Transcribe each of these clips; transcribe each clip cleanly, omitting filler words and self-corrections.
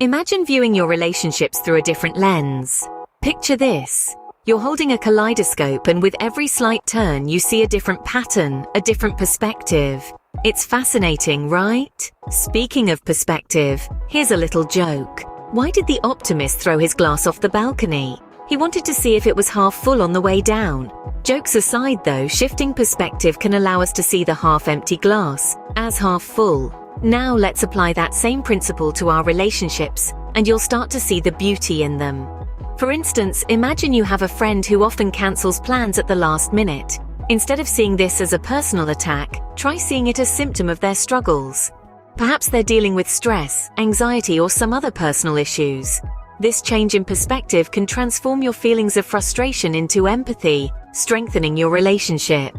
Imagine viewing your relationships through a different lens. Picture this. You're holding a kaleidoscope, and with every slight turn you see a different pattern, a different perspective. It's fascinating, right? Speaking of perspective, here's a little joke. Why did the optimist throw his glass off the balcony? He wanted to see if it was half full on the way down. Jokes aside though, shifting perspective can allow us to see the half-empty glass as half full. Now let's apply that same principle to our relationships, and you'll start to see the beauty in them. For instance, imagine you have a friend who often cancels plans at the last minute. Instead of seeing this as a personal attack, try seeing it as a symptom of their struggles. Perhaps they're dealing with stress, anxiety, or some other personal issues. This change in perspective can transform your feelings of frustration into empathy, strengthening your relationship.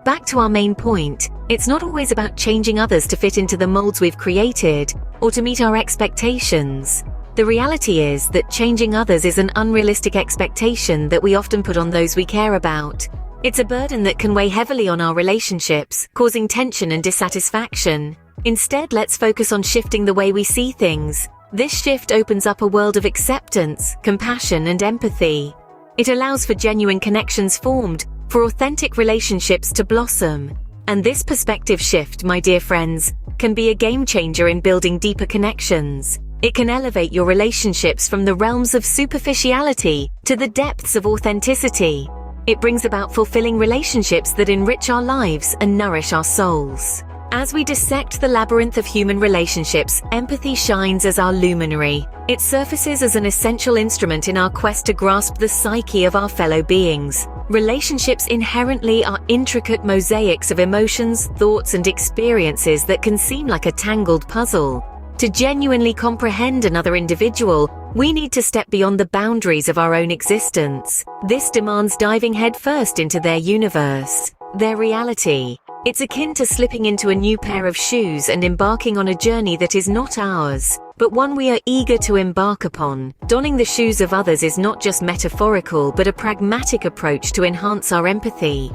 Back to our main point, it's not always about changing others to fit into the molds we've created, or to meet our expectations. The reality is that changing others is an unrealistic expectation that we often put on those we care about. It's a burden that can weigh heavily on our relationships, causing tension and dissatisfaction. Instead, let's focus on shifting the way we see things. This shift opens up a world of acceptance, compassion, and empathy. It allows for genuine connections formed, for authentic relationships to blossom. And this perspective shift, my dear friends, can be a game changer in building deeper connections. It can elevate your relationships from the realms of superficiality to the depths of authenticity. It brings about fulfilling relationships that enrich our lives and nourish our souls. As we dissect the labyrinth of human relationships, empathy shines as our luminary. It surfaces as an essential instrument in our quest to grasp the psyche of our fellow beings. Relationships inherently are intricate mosaics of emotions, thoughts, and experiences that can seem like a tangled puzzle. To genuinely comprehend another individual, we need to step beyond the boundaries of our own existence. This demands diving headfirst into their universe, their reality. It's akin to slipping into a new pair of shoes and embarking on a journey that is not ours, but one we are eager to embark upon. Donning the shoes of others is not just metaphorical, but a pragmatic approach to enhance our empathy.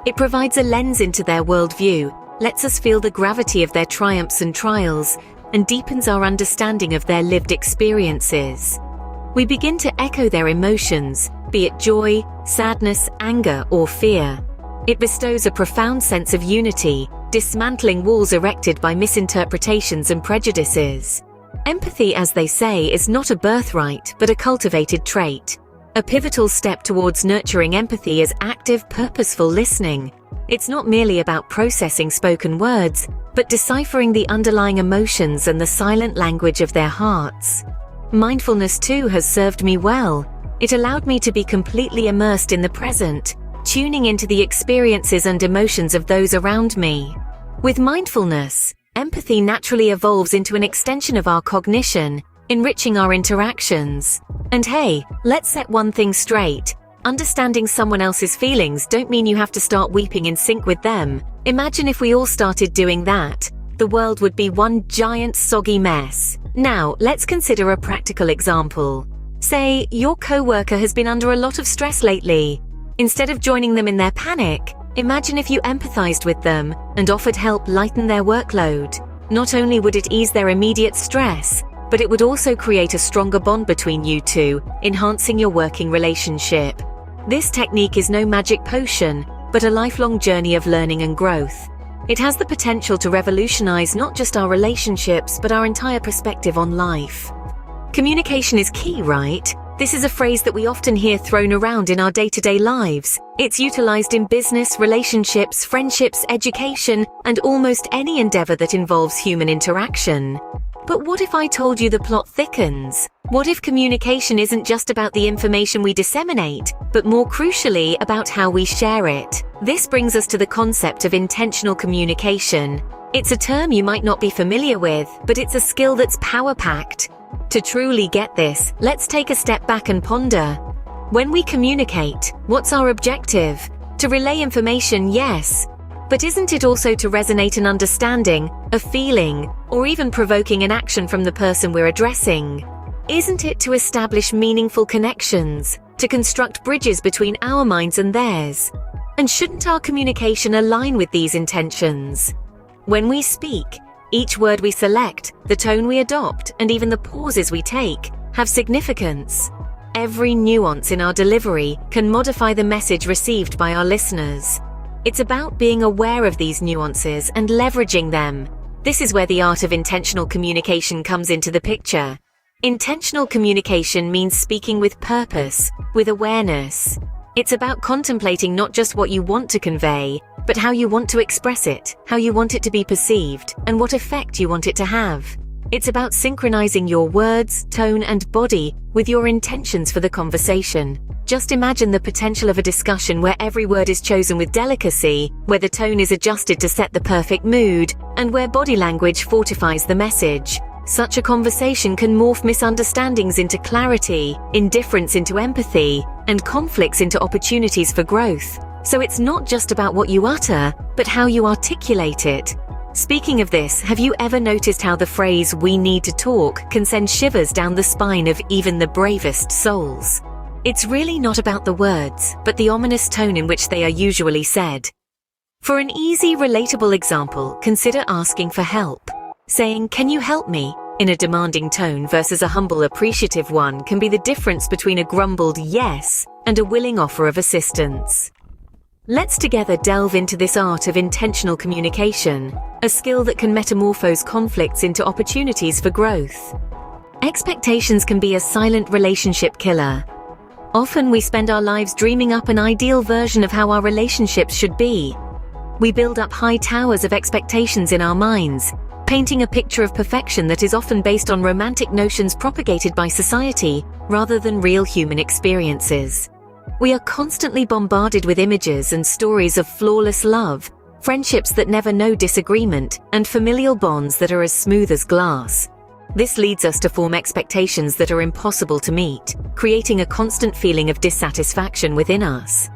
It provides a lens into their worldview, lets us feel the gravity of their triumphs and trials, and deepens our understanding of their lived experiences. We begin to echo their emotions, be it joy, sadness, anger, or fear. It bestows a profound sense of unity, dismantling walls erected by misinterpretations and prejudices. Empathy, as they say, is not a birthright, but a cultivated trait. A pivotal step towards nurturing empathy is active, purposeful listening. It's not merely about processing spoken words, but deciphering the underlying emotions and the silent language of their hearts. Mindfulness too has served me well. It allowed me to be completely immersed in the present, tuning into the experiences and emotions of those around me. With mindfulness, empathy naturally evolves into an extension of our cognition, enriching our interactions. And hey, let's set one thing straight. Understanding someone else's feelings don't mean you have to start weeping in sync with them. Imagine if we all started doing that. The world would be one giant soggy mess. Now, let's consider a practical example. Say, your coworker has been under a lot of stress lately. Instead of joining them in their panic, imagine if you empathized with them and offered help lighten their workload. Not only would it ease their immediate stress, but it would also create a stronger bond between you two, enhancing your working relationship. This technique is no magic potion, but a lifelong journey of learning and growth. It has the potential to revolutionize not just our relationships, but our entire perspective on life. Communication is key, right? This is a phrase that we often hear thrown around in our day-to-day lives. It's utilized in business, relationships, friendships, education, and almost any endeavor that involves human interaction. But what if I told you the plot thickens? What if communication isn't just about the information we disseminate, but more crucially about how we share it? This brings us to the concept of intentional communication. It's a term you might not be familiar with, but it's a skill that's power-packed. To truly get this, let's take a step back and ponder. When we communicate, what's our objective? To relay information, yes. But isn't it also to resonate an understanding, a feeling, or even provoking an action from the person we're addressing? Isn't it to establish meaningful connections, to construct bridges between our minds and theirs? And shouldn't our communication align with these intentions? When we speak, Each word we select, the tone we adopt, and even the pauses we take have significance. Every nuance in our delivery can modify the message received by our listeners. It's about being aware of these nuances and leveraging them. This is where the art of intentional communication comes into the picture. Intentional communication means speaking with purpose, with awareness. It's about contemplating not just what you want to convey, but how you want to express it, how you want it to be perceived, and what effect you want it to have. It's about synchronizing your words, tone, and body with your intentions for the conversation. Just imagine the potential of a discussion where every word is chosen with delicacy, where the tone is adjusted to set the perfect mood, and where body language fortifies the message. Such a conversation can morph misunderstandings into clarity, indifference into empathy, and conflicts into opportunities for growth. So it's not just about what you utter, but how you articulate it. Speaking of this, have you ever noticed how the phrase "we need to talk" can send shivers down the spine of even the bravest souls? It's really not about the words, but the ominous tone in which they are usually said. For an easy, relatable example, consider asking for help. Saying, "Can you help me?" in a demanding tone versus a humble, appreciative one can be the difference between a grumbled yes and a willing offer of assistance. Let's together delve into this art of intentional communication, a skill that can metamorphose conflicts into opportunities for growth. Expectations can be a silent relationship killer. Often we spend our lives dreaming up an ideal version of how our relationships should be. We build up high towers of expectations in our minds, painting a picture of perfection that is often based on romantic notions propagated by society rather than real human experiences. We are constantly bombarded with images and stories of flawless love, friendships that never know disagreement, and familial bonds that are as smooth as glass. This leads us to form expectations that are impossible to meet, creating a constant feeling of dissatisfaction within us.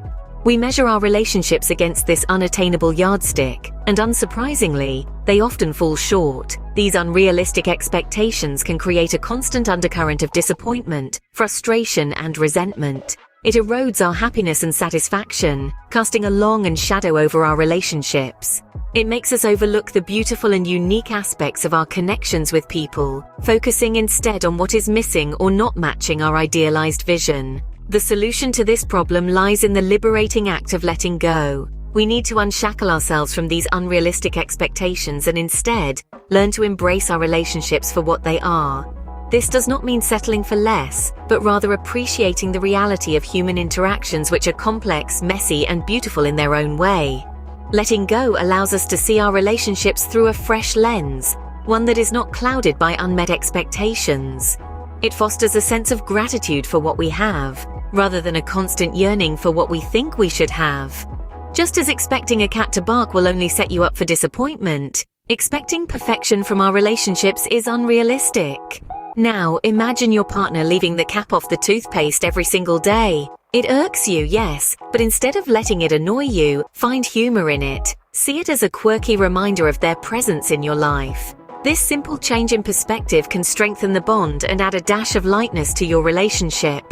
We measure our relationships against this unattainable yardstick, and unsurprisingly, they often fall short. These unrealistic expectations can create a constant undercurrent of disappointment, frustration, and resentment. It erodes our happiness and satisfaction, casting a long and shadow over our relationships. It makes us overlook the beautiful and unique aspects of our connections with people, focusing instead on what is missing or not matching our idealized vision. The solution to this problem lies in the liberating act of letting go. We need to unshackle ourselves from these unrealistic expectations and instead learn to embrace our relationships for what they are. This does not mean settling for less, but rather appreciating the reality of human interactions, which are complex, messy, and beautiful in their own way. Letting go allows us to see our relationships through a fresh lens, one that is not clouded by unmet expectations. It fosters a sense of gratitude for what we have, rather than a constant yearning for what we think we should have. Just as expecting a cat to bark will only set you up for disappointment, expecting perfection from our relationships is unrealistic. Now, imagine your partner leaving the cap off the toothpaste every single day. It irks you, yes, but instead of letting it annoy you, find humor in it. See it as a quirky reminder of their presence in your life. This simple change in perspective can strengthen the bond and add a dash of lightness to your relationship.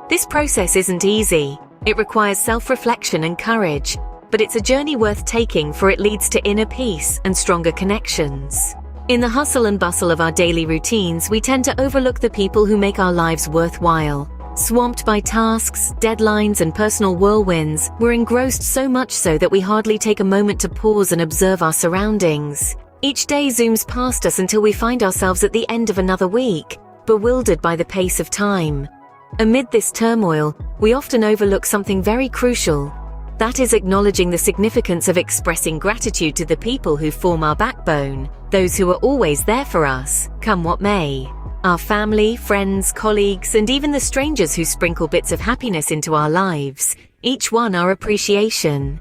This process isn't easy. It requires self-reflection and courage, but it's a journey worth taking, for it leads to inner peace and stronger connections. In the hustle and bustle of our daily routines, we tend to overlook the people who make our lives worthwhile. Swamped by tasks, deadlines, and personal whirlwinds, we're engrossed so much so that we hardly take a moment to pause and observe our surroundings. Each day zooms past us until we find ourselves at the end of another week, bewildered by the pace of time. Amid this turmoil, we often overlook something very crucial. That is acknowledging the significance of expressing gratitude to the people who form our backbone, those who are always there for us, come what may. Our family, friends, colleagues, and even the strangers who sprinkle bits of happiness into our lives, each one our appreciation.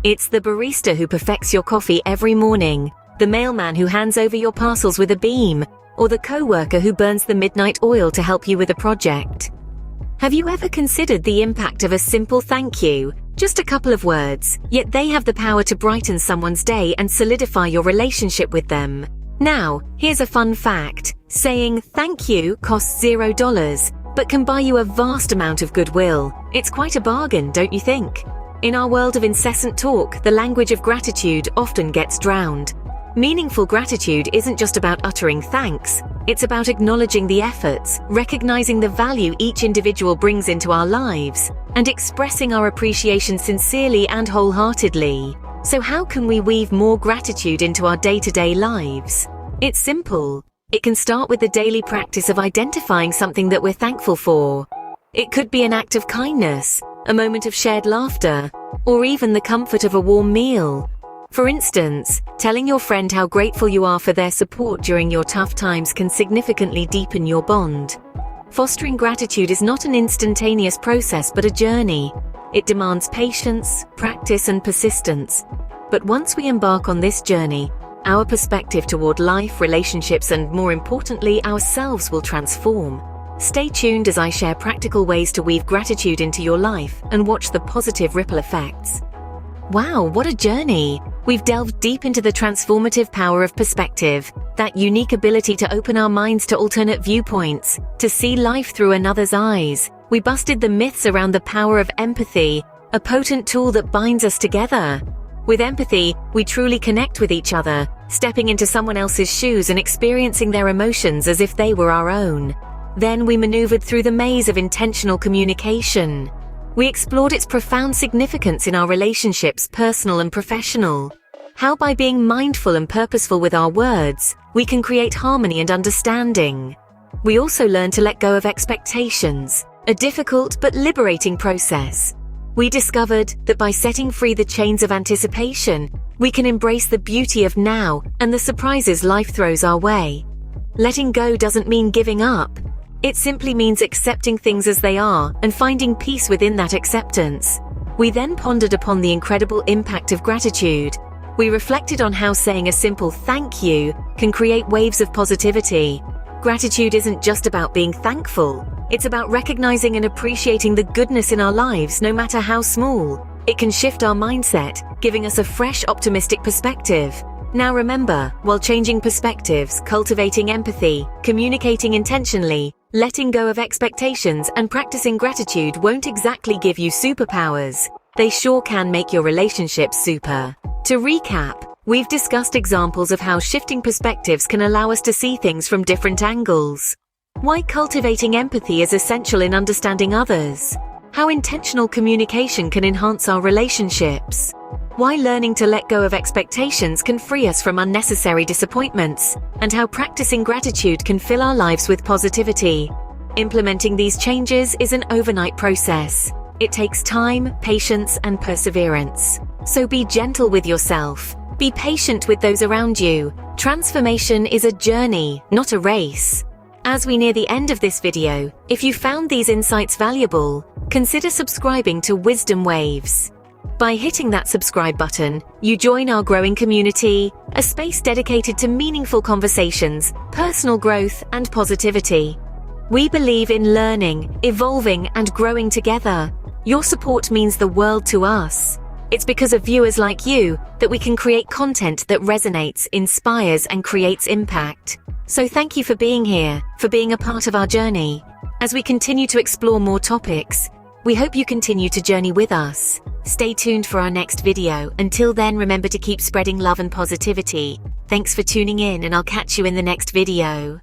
It's the barista who perfects your coffee every morning, the mailman who hands over your parcels with a beam, or the co-worker who burns the midnight oil to help you with a project. Have you ever considered the impact of a simple thank you? Just a couple of words, yet they have the power to brighten someone's day and solidify your relationship with them. Now, here's a fun fact. Saying thank you costs $0, but can buy you a vast amount of goodwill. It's quite a bargain, don't you think? In our world of incessant talk, the language of gratitude often gets drowned. Meaningful gratitude isn't just about uttering thanks, it's about acknowledging the efforts, recognizing the value each individual brings into our lives, and expressing our appreciation sincerely and wholeheartedly. So how can we weave more gratitude into our day-to-day lives? It's simple. It can start with the daily practice of identifying something that we're thankful for. It could be an act of kindness, a moment of shared laughter, or even the comfort of a warm meal. For instance, telling your friend how grateful you are for their support during your tough times can significantly deepen your bond. Fostering gratitude is not an instantaneous process but a journey. It demands patience, practice, and persistence. But once we embark on this journey, our perspective toward life, relationships, and more importantly, ourselves will transform. Stay tuned as I share practical ways to weave gratitude into your life and watch the positive ripple effects. Wow, what a journey! We've delved deep into the transformative power of perspective, that unique ability to open our minds to alternate viewpoints, to see life through another's eyes. We busted the myths around the power of empathy, a potent tool that binds us together. With empathy, we truly connect with each other, stepping into someone else's shoes and experiencing their emotions as if they were our own. Then we maneuvered through the maze of intentional communication. We explored its profound significance in our relationships, personal and professional. How by being mindful and purposeful with our words, we can create harmony and understanding. We also learned to let go of expectations, a difficult but liberating process. We discovered that by setting free the chains of anticipation, we can embrace the beauty of now and the surprises life throws our way. Letting go doesn't mean giving up. It simply means accepting things as they are and finding peace within that acceptance. We then pondered upon the incredible impact of gratitude. We reflected on how saying a simple thank you can create waves of positivity. Gratitude isn't just about being thankful. It's about recognizing and appreciating the goodness in our lives, no matter how small. It can shift our mindset, giving us a fresh, optimistic perspective. Now remember, while changing perspectives, cultivating empathy, communicating intentionally, letting go of expectations, and practicing gratitude won't exactly give you superpowers. They sure can make your relationships super. To recap, we've discussed examples of how shifting perspectives can allow us to see things from different angles. Why cultivating empathy is essential in understanding others. How intentional communication can enhance our relationships. Why learning to let go of expectations can free us from unnecessary disappointments, and how practicing gratitude can fill our lives with positivity. Implementing these changes is an overnight process. It takes time, patience, and perseverance. So be gentle with yourself. Be patient with those around you. Transformation is a journey, not a race. As we near the end of this video, if you found these insights valuable, consider subscribing to Wisdom Waves. By hitting that subscribe button, you join our growing community, a space dedicated to meaningful conversations, personal growth, and positivity. We believe in learning, evolving, and growing together. Your support means the world to us. It's because of viewers like you that we can create content that resonates, inspires, and creates impact. So thank you for being here, for being a part of our journey. As we continue to explore more topics, we hope you continue to journey with us. Stay tuned for our next video. Until then, remember to keep spreading love and positivity. Thanks for tuning in, and I'll catch you in the next video.